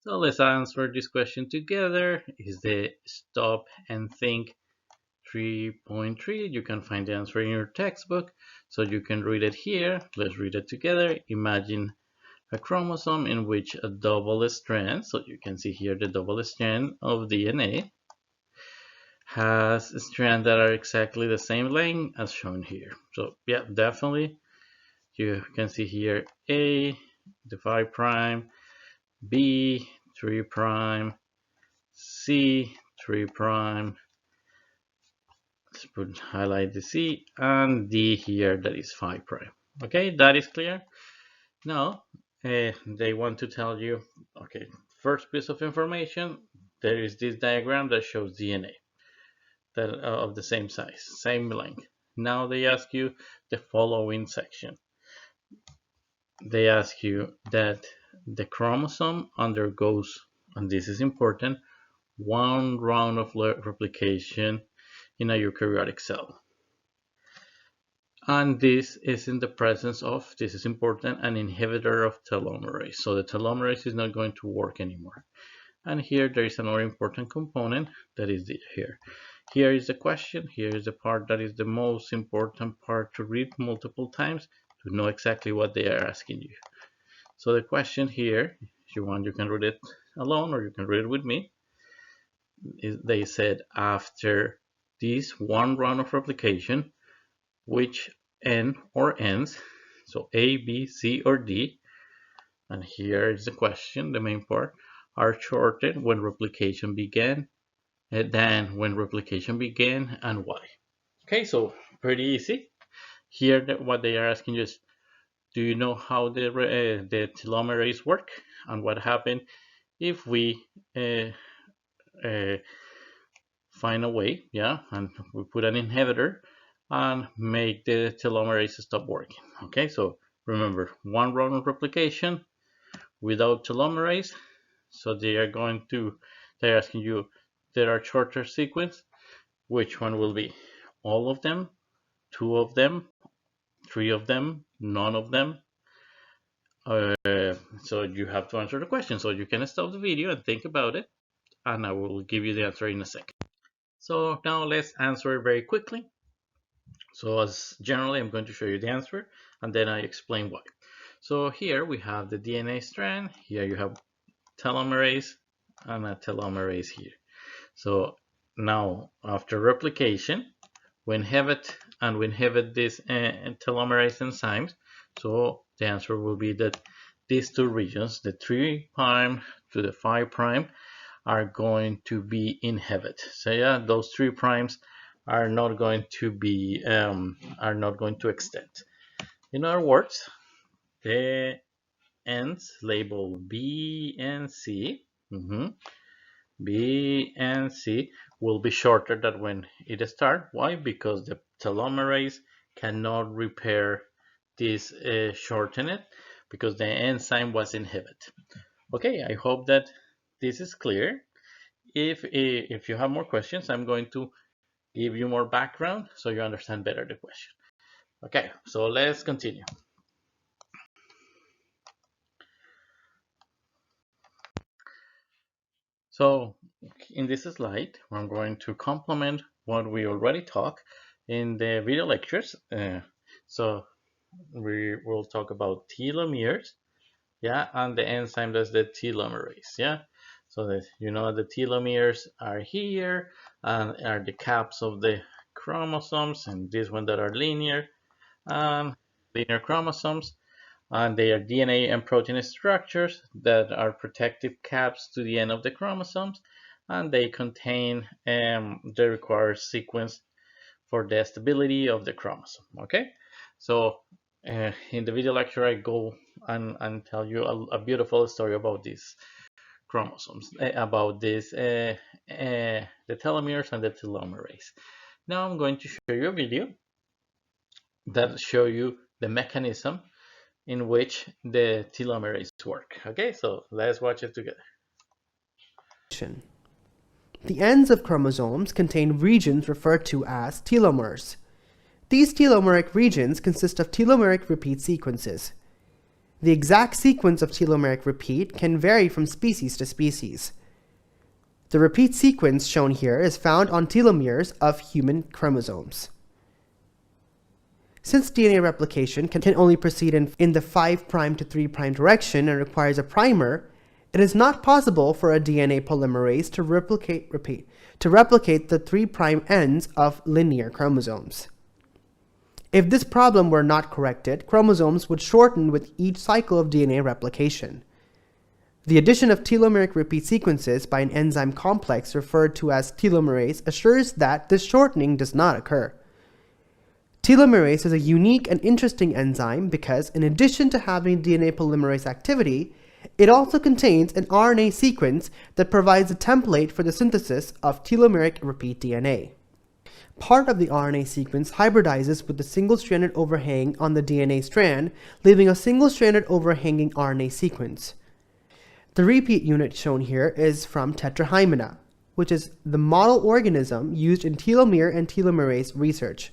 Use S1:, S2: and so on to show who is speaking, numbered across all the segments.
S1: So let's answer this question together. Is the Stop and Think 3.3. You can find the answer in your textbook, so you can read it here. Let's read it together. Imagine a chromosome in which a double strand, so you can see here the double strand of DNA, has strands that are exactly the same length as shown here. So yeah, definitely you can see here A, the 5 prime, B, 3 prime, C, 3 prime, let's highlight the C, and D here, that is 5 prime. Okay, that is clear. Now they want to tell you, okay, first piece of information, there is this diagram that shows DNA that of the same size, same length. Now they ask you the following section. They ask you that the chromosome undergoes, and this is important, one round of replication in a eukaryotic cell. And this is in the presence of, this is important, an inhibitor of telomerase. So the telomerase is not going to work anymore. And here there is another important component that is here. Here is the question. Here is the part that is the most important part to read multiple times to know exactly what they are asking you. So the question here, if you want, you can read it alone or you can read it with me. They said after this one round of replication, which N or N's, so A, B, C, or D, and here is the question, the main part, are shorter when replication began than when replication began, and why? Okay, so pretty easy. Here, what they are asking you is, do you know how the telomerase work and what happened if we find a way, yeah, and we put an inhibitor and make the telomerase stop working. Okay, so remember, one round of replication without telomerase. So they're asking you, there are shorter sequence, which one will be? All of them, 2 of them, 3 of them, none of them? So you have to answer the question. So you can stop the video and think about it, and I will give you the answer in a second. So now let's answer it very quickly. So as generally, I'm going to show you the answer, and then I explain why. So here we have the DNA strand. Here you have telomerase and a telomerase here. So now after replication, we inhibit this telomerase enzymes. So the answer will be that these two regions, the 3' to the 5', are going to be inhibited. So yeah, those 3' are not going to be extend. In other words, the ends labeled B and C, B and C will be shorter than when it starts. Why? Because the telomerase cannot repair this shortened because the enzyme was inhibited. Okay, I hope that this is clear. If you have more questions, I'm going to give you more background so you understand better the question. Okay, so let's continue. So in this slide, I'm going to complement what we already talked in the video lectures. So we will talk about telomeres, yeah, and the enzyme that's the telomerase, yeah. So that you know the telomeres are here and are the caps of the chromosomes, and this one that are linear chromosomes, and they are DNA and protein structures that are protective caps to the end of the chromosomes, and they contain the required sequence for the stability of the chromosome. Okay, so in the video lecture I go and tell you a beautiful story about these chromosomes, about this the telomeres and the telomerase. Now I'm going to show you a video that show you the mechanism in which the telomerase work. Okay, so let's watch it together.
S2: The ends of chromosomes contain regions referred to as telomeres. These telomeric regions consist of telomeric repeat sequences. The exact sequence of telomeric repeat can vary from species to species. The repeat sequence shown here is found on telomeres of human chromosomes. Since DNA replication can only proceed in the 5' to 3' direction and requires a primer, it is not possible for a DNA polymerase to replicate the 3' ends of linear chromosomes. If this problem were not corrected, chromosomes would shorten with each cycle of DNA replication. The addition of telomeric repeat sequences by an enzyme complex referred to as telomerase assures that this shortening does not occur. Telomerase is a unique and interesting enzyme because, in addition to having DNA polymerase activity, it also contains an RNA sequence that provides a template for the synthesis of telomeric repeat DNA. Part of the RNA sequence hybridizes with the single-stranded overhang on the DNA strand, leaving a single-stranded overhanging RNA sequence. The repeat unit shown here is from Tetrahymena, which is the model organism used in telomere and telomerase research.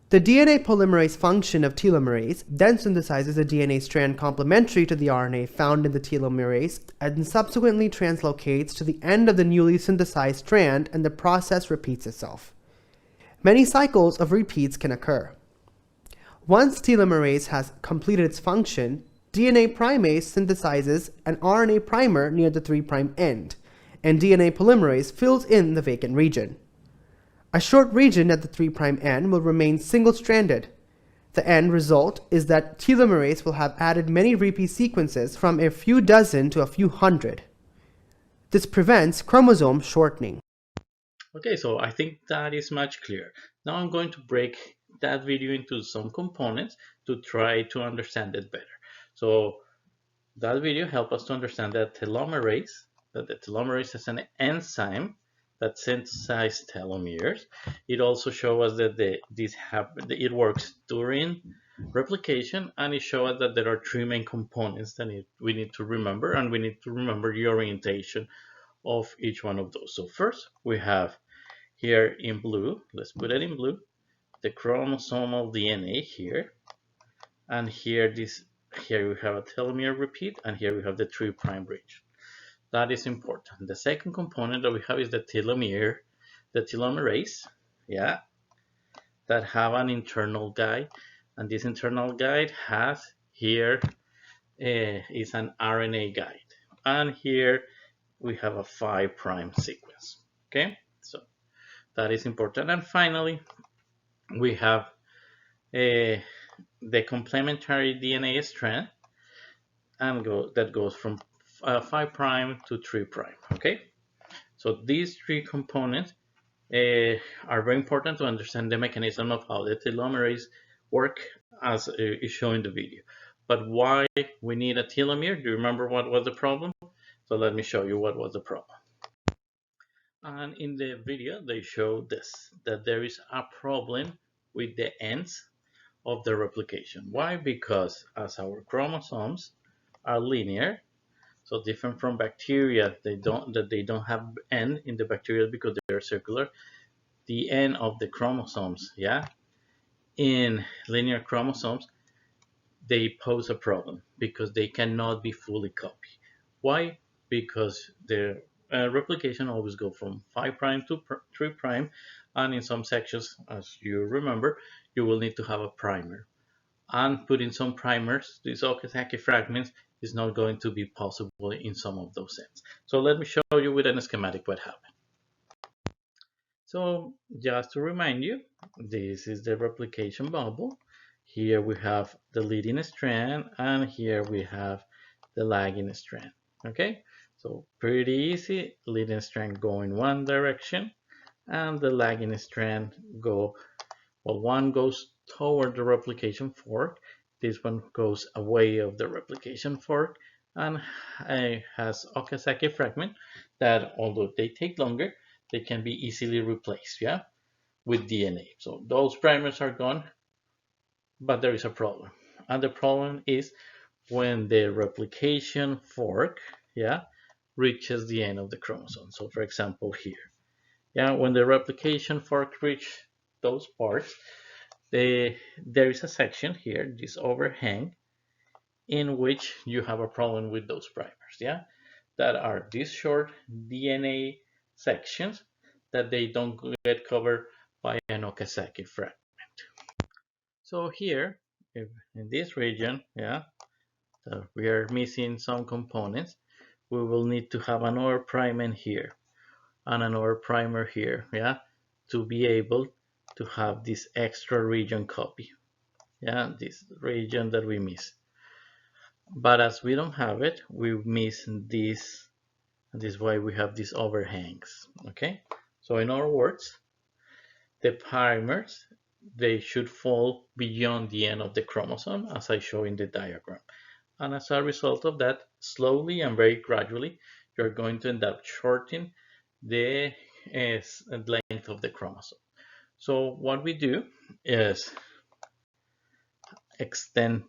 S2: The DNA polymerase function of telomerase then synthesizes a DNA strand complementary to the RNA found in the telomerase and subsequently translocates to the end of the newly synthesized strand, and the process repeats itself. Many cycles of repeats can occur. Once telomerase has completed its function, DNA primase synthesizes an RNA primer near the 3' end, and DNA polymerase fills in the vacant region. A short region at the 3' end will remain single-stranded. The end result is that telomerase will have added many repeat sequences from a few dozen to a few hundred. This prevents chromosome shortening.
S1: Okay, so I think that is much clearer. Now I'm going to break that video into some components to try to understand it better. So that video helped us to understand that the telomerase is an enzyme that synthesizes telomeres. It also shows us that it works during replication, and it shows us that there are three main components that we need to remember, and we need to remember the orientation of each one of those. So first we have here in blue, let's put it in blue, the chromosomal DNA here, and here we have a telomere repeat, and here we have the 3' region. That is important. The second component that we have is the telomerase, yeah, that have an internal guide, and this internal guide has here is an RNA guide, and here we have a 5' sequence. Okay, so that is important. And finally, we have the complementary DNA strand, and that goes from 5' to 3'. Okay, so these three components are very important to understand the mechanism of how the telomerase work, as is shown in the video. But why we need a telomere? Do you remember what was the problem? So let me show you what was the problem. And in the video they show this, that there is a problem with the ends of the replication. Why? Because as our chromosomes are linear, so different from bacteria, they don't have end in the bacteria because they are circular. The end of the chromosomes, yeah, in linear chromosomes, they pose a problem because they cannot be fully copied. Why? Because the replication always go from 5' to 3', and in some sections, as you remember, you will need to have a primer. And putting some primers, these Okazaki fragments, is not going to be possible in some of those ends. So let me show you with a schematic what happened. So just to remind you, this is the replication bubble. Here we have the leading strand, and here we have the lagging strand. Okay, so pretty easy. Leading strand go in one direction, and the lagging strand one goes toward the replication fork. This one goes away of the replication fork, and has Okazaki fragment that, although they take longer, they can be easily replaced, yeah, with DNA. So those primers are gone, but there is a problem. And the problem is when the replication fork, yeah, reaches the end of the chromosome. So for example here, yeah, when the replication fork reaches those parts, there is a section here, this overhang, in which you have a problem with those primers, yeah, that are these short DNA sections that they don't get covered by an Okazaki fragment. So here, if in this region, yeah, we are missing some components, we will need to have another primer here and another primer here, yeah, to be able to have this extra region copy, yeah, this region that we miss. But as we don't have it, we miss this. This is why we have these overhangs. Okay, so in other words, the primers, they should fall beyond the end of the chromosome, as I show in the diagram. And as a result of that, slowly and very gradually, you're going to end up shortening the length of the chromosome. So what we do is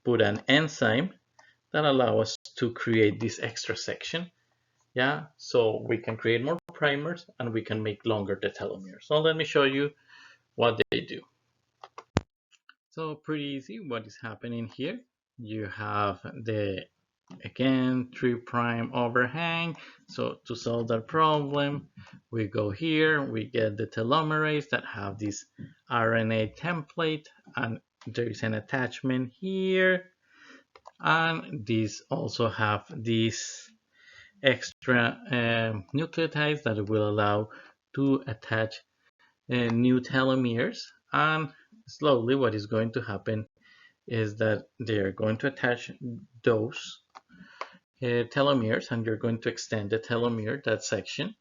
S1: put an enzyme that allows us to create this extra section. Yeah, so we can create more primers and we can make longer the telomeres. So let me show you what they do. So pretty easy. What is happening here? You have the again 3' overhang. So to solve that problem, we go here, we get the telomerase that have this RNA template, and there is an attachment here, and these also have these extra nucleotides that will allow to attach new telomeres. And slowly what is going to happen is that they're going to attach those telomeres, and you're going to extend the telomere, that section.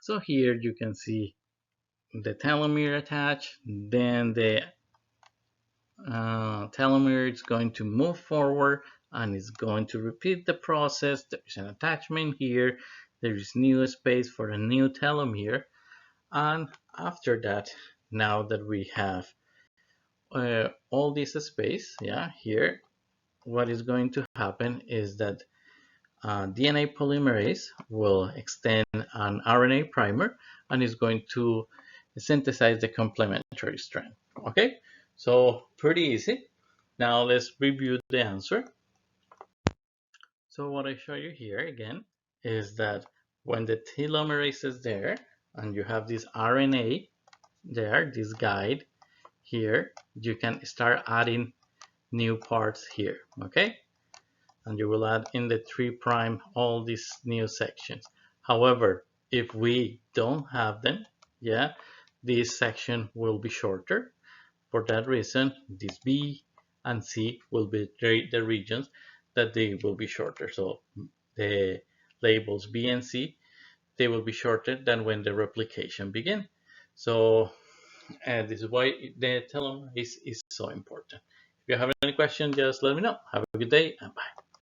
S1: So here you can see the telomere attached, then the telomere is going to move forward and it's going to repeat the process. There's an attachment here, there is new space for a new telomere, and after that, now that we have all this space, yeah, here, what is going to happen is that DNA polymerase will extend an RNA primer and is going to synthesize the complementary strand. Okay, so pretty easy. Now let's review the answer. So what I show you here again is that when the telomerase is there and you have this RNA there, this guide here, you can start adding new parts here, okay? And you will add in the 3' all these new sections. However, if we don't have them, yeah, this section will be shorter. For that reason, this B and C will be the regions that they will be shorter. So the labels B and C, they will be shorter than when the replication begins. So this is why the telomerase is so important. If you have any questions, just let me know. Have a good day and bye.